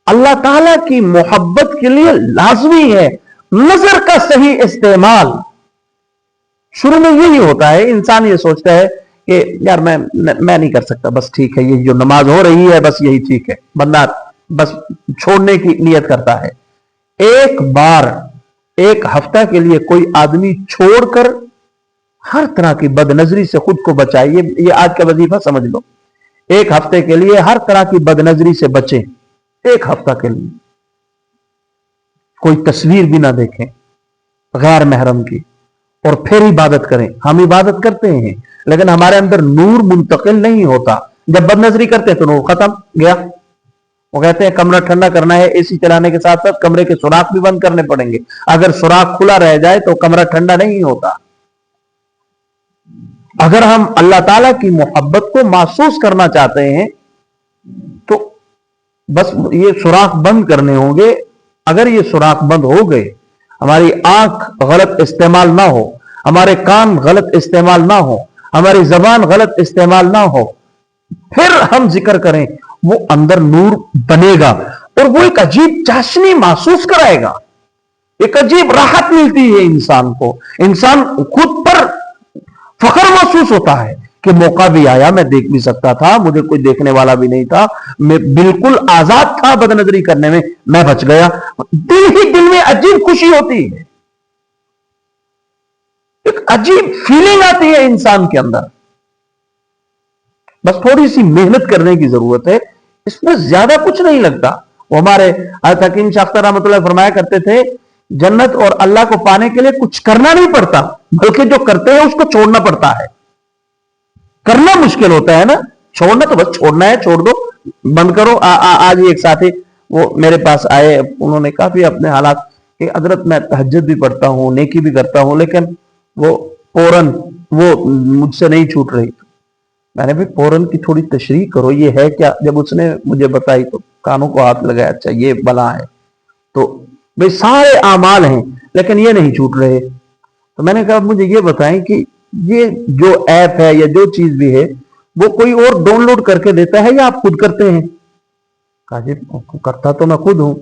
S1: अल्लाह ताला की मोहब्बत के लिए लाजमी है नजर का सही इस्तेमाल। शुरू में यही होता है, इंसान ये सोचता है कि यार मैं नहीं कर सकता, बस ठीक है, ये जो नमाज हो रही है बस यही ठीक है, बंदा बस छोड़ने की नियत करता है। एक बार एक हफ्ता के लिए कोई आदमी छोड़कर हर तरह की बदनजरी से खुद को बचाए, ये आज का वजीफा समझ लो। एक हफ्ते के लिए हर तरह की बदनजरी से बचें, एक हफ्ता के लिए कोई तस्वीर भी ना देखें गैर महरम की, और फिर इबादत करें। हम इबादत करते हैं लेकिन हमारे अंदर नूर मुंतकिल नहीं होता। जब बदनजरी करते हैं तो नूर खत्म गया। वो कहते हैं कमरा ठंडा करना है, एसी चलाने के साथ साथ कमरे के सुराख भी बंद करने पड़ेंगे। अगर सुराख खुला रह जाए तो कमरा ठंडा नहीं होता। अगर हम अल्लाह ताला की मोहब्बत को महसूस करना चाहते हैं तो बस ये सुराख बंद करने होंगे। अगर ये सुराख बंद हो गए, हमारी आंख गलत इस्तेमाल ना हो, हमारे कान गलत इस्तेमाल ना हो, हमारी जबान गलत इस्तेमाल ना हो, फिर हम जिक्र करें, वो अंदर नूर बनेगा और वो एक अजीब चाशनी महसूस कराएगा, एक अजीब राहत मिलती है इंसान को। इंसान खुद पर फख्र महसूस होता है कि मौका भी आया, मैं देख भी सकता था, मुझे कोई देखने वाला भी नहीं था, मैं बिल्कुल आजाद था बदनजरी करने में, मैं बच गया। दिल ही दिल में अजीब खुशी होती है, एक अजीब फीलिंग आती है इंसान के अंदर। बस थोड़ी सी मेहनत करने की जरूरत है, इसमें ज्यादा कुछ नहीं लगता। वो हमारे हकीम शाह अख्तर रहमतुल्लाह फरमाया करते थे, जन्नत और अल्लाह को पाने के लिए कुछ करना नहीं पड़ता, बल्कि जो करते हैं उसको छोड़ना पड़ता है। करना मुश्किल होता है ना, छोड़ना तो बस छोड़ना है, छोड़ दो, बंद करो। आज ही एक साथी वो मेरे पास आए, उन्होंने काफी अपने हालात कि हजरत मैं तहज्जुद भी पढ़ता हूँ, नेकी भी करता हूँ, लेकिन वो पोरन वो मुझसे नहीं छूट रही। मैंने भी पोरन की थोड़ी तशरीह करो, ये है क्या? जब उसने मुझे बताई तो कानों को हाथ लगाया, अच्छा ये बला है। तो भाई सारे आमाल हैं लेकिन ये नहीं छूट रहे। तो मैंने कहा मुझे ये बताएं कि ये जो ऐप है या जो चीज भी है वो कोई और डाउनलोड करके देता है या आप खुद करते हैं? कहा जी करता तो मैं खुद हूं।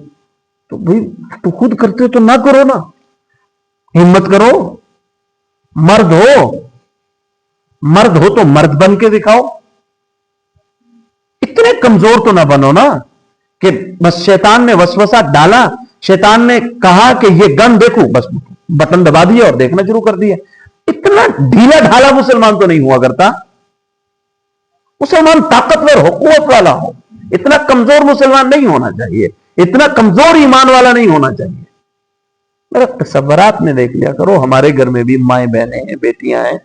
S1: तो भाई तो खुद करते हो तो ना करो ना, हिम्मत करो, मर्द हो तो मर्द बन के दिखाओ। इतने कमजोर तो ना बनो ना कि बस शैतान ने वसवसा डाला, शैतान ने कहा कि ये गन देखो, बस बटन दबा दिया और देखना शुरू कर दिया। इतना ढीला ढाला मुसलमान तो नहीं हुआ करता। मुसलमान ताकतवर हो, कुव्वत वाला हो। इतना कमजोर मुसलमान नहीं होना चाहिए, इतना कमजोर ईमान वाला नहीं होना चाहिए। मेरा तसव्वुरात में देख लिया करो, हमारे घर में भी माएं बहनें हैं, बेटियां हैं।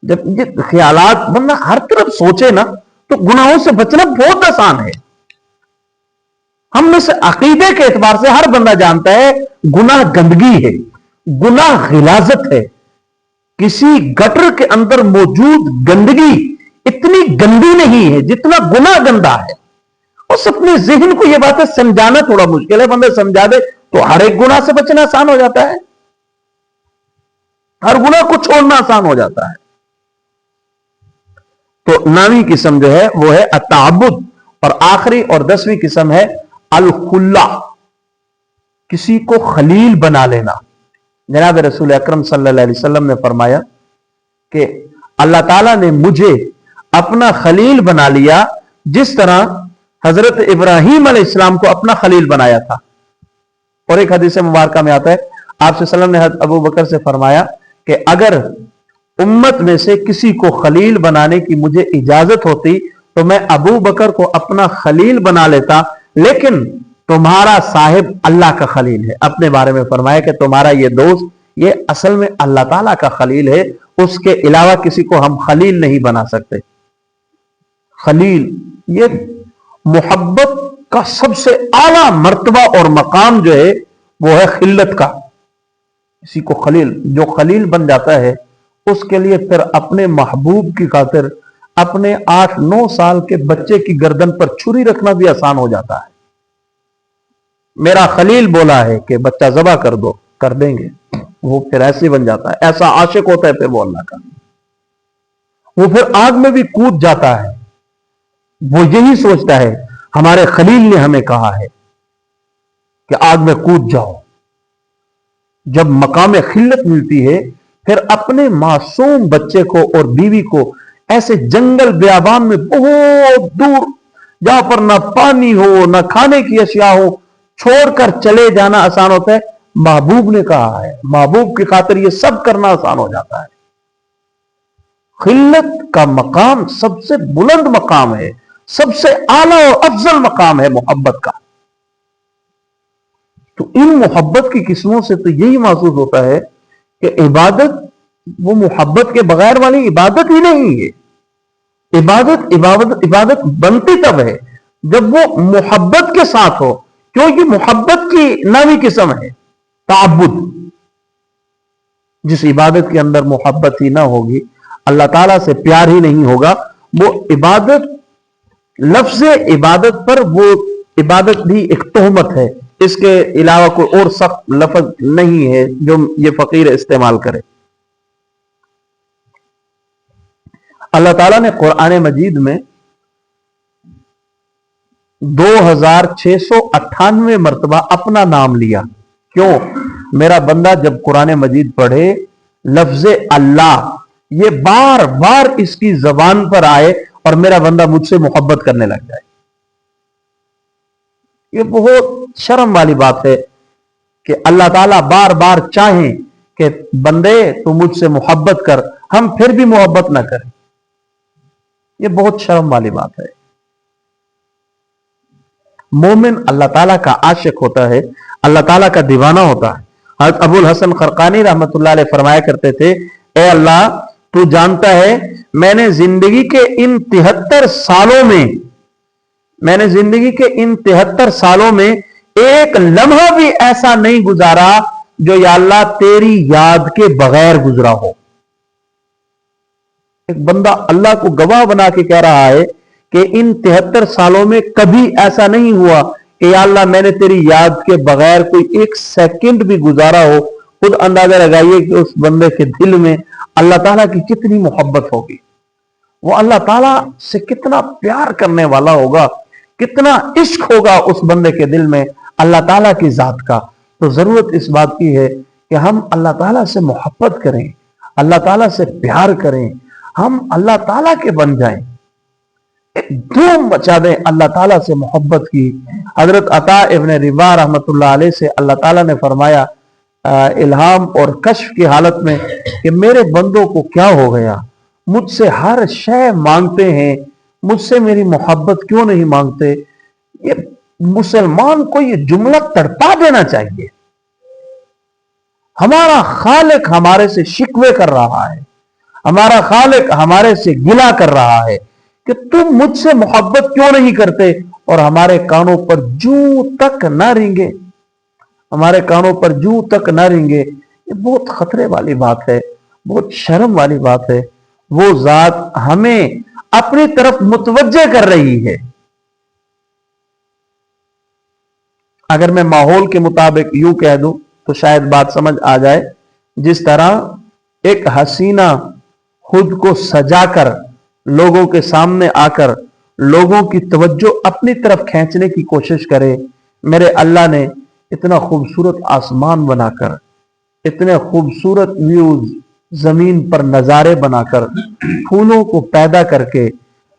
S1: जब ये ख्यालात बंदा हर तरफ सोचे ना तो गुनाहों से बचना बहुत आसान है। हम में से अकीदे के एतबार से हर बंदा जानता है गुनाह गंदगी है, गुनाह गिलाजत है। किसी गटर के अंदर मौजूद गंदगी इतनी गंदी नहीं है जितना गुनाह गंदा है। उस अपने जहन को यह बातें समझाना थोड़ा मुश्किल है, बंदा समझा दे तो हर एक गुनाह से बचना आसान हो जाता है, हर गुनाह को छोड़ना आसान हो जाता है। तो नामी किस्म जो है वो है अताबुद, और आखिरी और 10वीं किस्म है अल-खुल्ला, किसी को खलील बना लेना। जनाब रसूल अकरम सल्लल्लाहु अलैहि वसल्लम ने फरमाया कि अल्लाह ताला ने मुझे अपना खलील बना लिया जिस तरह हजरत इब्राहीम अलैहिस्सलाम को अपना खलील बनाया था। और एक हदीस मुबारक में आता है, आप सल्लल्लाहु अलैहि वसल्लम ने हज़रत अबू बकर से फरमाया कि अगर उम्मत में से किसी को खलील बनाने की मुझे इजाजत होती तो मैं अबू बकर को अपना खलील बना लेता, लेकिन तुम्हारा साहिब अल्लाह का खलील है। अपने बारे में फरमाया कि तुम्हारा ये दोस्त ये असल में अल्लाह ताला का खलील है, उसके अलावा किसी को हम खलील नहीं बना सकते। खलील ये मोहब्बत का सबसे आला मर्तबा और मकाम जो है वो है खिल्लत का। किसी को खलील, जो खलील बन जाता है उसके लिए फिर अपने महबूब की खातिर अपने 8-9 साल के बच्चे की गर्दन पर छुरी रखना भी आसान हो जाता है। मेरा खलील बोला है कि बच्चा ज़बा कर दो, कर देंगे, वो फिर ऐसे बन जाता है, ऐसा आशिक होता है फिर वो अल्लाह का। वो फिर आग में भी कूद जाता है। वो यही सोचता है, हमारे खलील ने हमें कहा है कि आग में कूद जाओ। जब मकाम खिल्लत मिलती है फिर अपने मासूम बच्चे को और बीवी को ऐसे जंगल बियाबान में बहुत दूर जहां पर ना पानी हो ना खाने की अशिया हो छोड़कर चले जाना आसान होता है। महबूब ने कहा है, महबूब की खातिर यह सब करना आसान हो जाता है। खिल्लत का मकाम सबसे बुलंद मकाम है, سب سے اعلیٰ اور افضل مقام ہے محبت کا. تو ان محبت کی قسموں سے تو یہی محسوس ہوتا ہے کہ عبادت وہ محبت کے بغیر والی عبادت ہی نہیں ہے. عبادت بنتی تب ہے جب وہ محبت کے ساتھ ہو، کیونکہ محبت کی نامی قسم ہے تعبد. جس عبادت کے اندر محبت ہی نہ ہوگی، اللہ تعالیٰ سے پیار ہی نہیں ہوگا، وہ عبادت، لفظ عبادت پر وہ عبادت بھی ایک تہمت ہے. اس کے علاوہ کوئی اور سخت لفظ نہیں ہے جو یہ فقیر استعمال کرے. اللہ تعالیٰ نے قرآن مجید میں 2698 مرتبہ اپنا نام لیا. کیوں؟ میرا بندہ جب قرآن مجید پڑھے لفظ اللہ یہ بار بار اس کی زبان پر آئے اور میرا بندہ مجھ سے محبت کرنے لگ جائے. یہ بہت شرم والی بات ہے کہ اللہ تعالیٰ بار بار چاہیں کہ بندے تو مجھ سے محبت کر، ہم پھر بھی محبت نہ کریں. یہ بہت شرم والی بات ہے. مومن اللہ تعالیٰ کا عاشق ہوتا ہے، اللہ تعالیٰ کا دیوانہ ہوتا ہے. حضرت ابو الحسن خرقانی رحمت اللہ علیہ فرمایا کرتے تھے، اے اللہ تو جانتا ہے میں نے زندگی کے ان 73 سالوں میں ایک لمحہ بھی ایسا نہیں گزارا جو یا اللہ تیری یاد کے بغیر گزرا ہو. ایک بندہ اللہ کو گواہ بنا کے کہہ رہا ہے کہ ان 73 سالوں میں کبھی ایسا نہیں ہوا کہ یا اللہ میں نے تیری یاد کے بغیر کوئی ایک سیکنڈ بھی گزارا ہو. خود اندازہ لگائیے کہ اس بندے کے دل میں اللہ تعالیٰ کی کتنی محبت ہوگی، وہ اللہ تعالیٰ سے کتنا پیار کرنے والا ہوگا، کتنا عشق ہوگا اس بندے کے دل میں اللہ تعالیٰ کی ذات کا. تو ضرورت اس بات کی ہے کہ ہم اللہ تعالیٰ سے محبت کریں، اللہ تعالیٰ سے پیار کریں، ہم اللہ تعالیٰ کے بن جائیں، ایک دھوم مچا دیں اللہ تعالیٰ سے محبت کی. حضرت عطا ابن ربا رحمت اللہ علیہ سے اللہ تعالیٰ نے فرمایا الہام اور کشف کی حالت میں کہ میرے بندوں کو کیا ہو گیا، مجھ سے ہر شے مانگتے ہیں، مجھ سے میری محبت کیوں نہیں مانگتے. یہ مسلمان کو یہ جملہ تڑپا دینا چاہیے. ہمارا خالق ہمارے سے شکوے کر رہا ہے، ہمارا خالق ہمارے سے گلہ کر رہا ہے کہ تم مجھ سے محبت کیوں نہیں کرتے، اور ہمارے کانوں پر جوں تک نہ رینگے، ہمارے کانوں پر جوں تک نہ رینگے. یہ بہت خطرے والی بات ہے، بہت شرم والی بات ہے. وہ ذات ہمیں اپنی طرف متوجہ کر رہی ہے. اگر میں ماحول کے مطابق یوں کہہ دوں تو شاید بات سمجھ آ جائے. جس طرح ایک حسینہ خود کو سجا کر لوگوں کے سامنے آ کر لوگوں کی توجہ اپنی طرف کھینچنے کی کوشش کرے، میرے اللہ نے اتنا خوبصورت آسمان بنا کر، اتنے خوبصورت ویوز زمین پر نظارے بنا کر، پھولوں کو پیدا کر کے،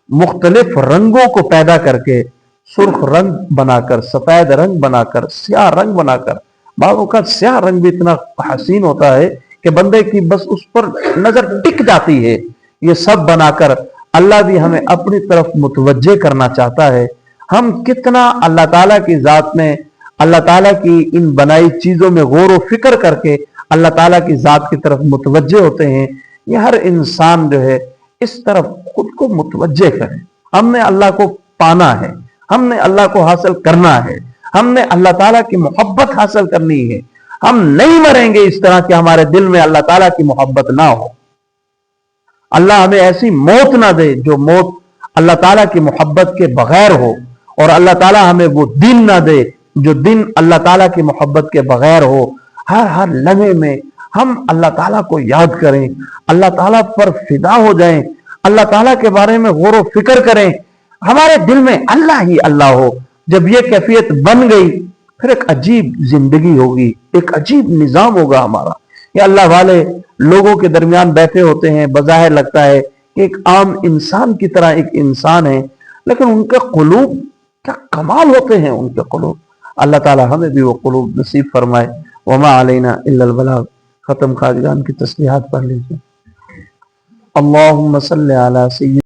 S1: مختلف رنگوں کو پیدا کر کے، سرخ رنگ بنا کر، سفید رنگ بنا کر، سیاہ رنگ بنا کر. بعضوں کا سیاہ رنگ بھی اتنا حسین ہوتا ہے کہ بندے کی بس اس پر نظر ٹک جاتی ہے. یہ سب بنا کر اللہ بھی ہمیں اپنی طرف متوجہ کرنا چاہتا ہے. ہم کتنا اللہ تعالیٰ کی ذات میں، اللہ تعالیٰ کی ان بنائی چیزوں میں غور و فکر کر کے اللہ تعالیٰ کی ذات کی طرف متوجہ ہوتے ہیں. یہ ہر انسان جو ہے اس طرف خود کو متوجہ کرے. ہم نے اللہ کو پانا ہے، ہم نے اللہ کو حاصل کرنا ہے، ہم نے اللہ تعالیٰ کی محبت حاصل کرنی ہے. ہم نہیں مریں گے اس طرح کہ ہمارے دل میں اللہ تعالیٰ کی محبت نہ ہو. اللہ ہمیں ایسی موت نہ دے جو موت اللہ تعالیٰ کی محبت کے بغیر ہو، اور اللہ تعالیٰ ہمیں وہ دن نہ دے جو دن اللہ تعالیٰ کی محبت کے بغیر ہو. ہر لمحے میں ہم اللہ تعالیٰ کو یاد کریں، اللہ تعالیٰ پر فدا ہو جائیں، اللہ تعالیٰ کے بارے میں غور و فکر کریں، ہمارے دل میں اللہ ہی اللہ ہو. جب یہ کیفیت بن گئی پھر ایک عجیب زندگی ہوگی، ایک عجیب نظام ہوگا ہمارا. یہ اللہ والے لوگوں کے درمیان بیٹھے ہوتے ہیں، بظاہر لگتا ہے کہ ایک عام انسان کی طرح ایک انسان ہے، لیکن ان کے قلوب کیا کمال ہوتے ہیں ان کے قلوب. اللہ تعالی ہمیں بھی وہ قلوب نصیب فرمائے. وما علینا الا البلاغ. ختم خواجگان کی تسبیحات پڑھ لیجیے. اللہم صلی علی سیدنا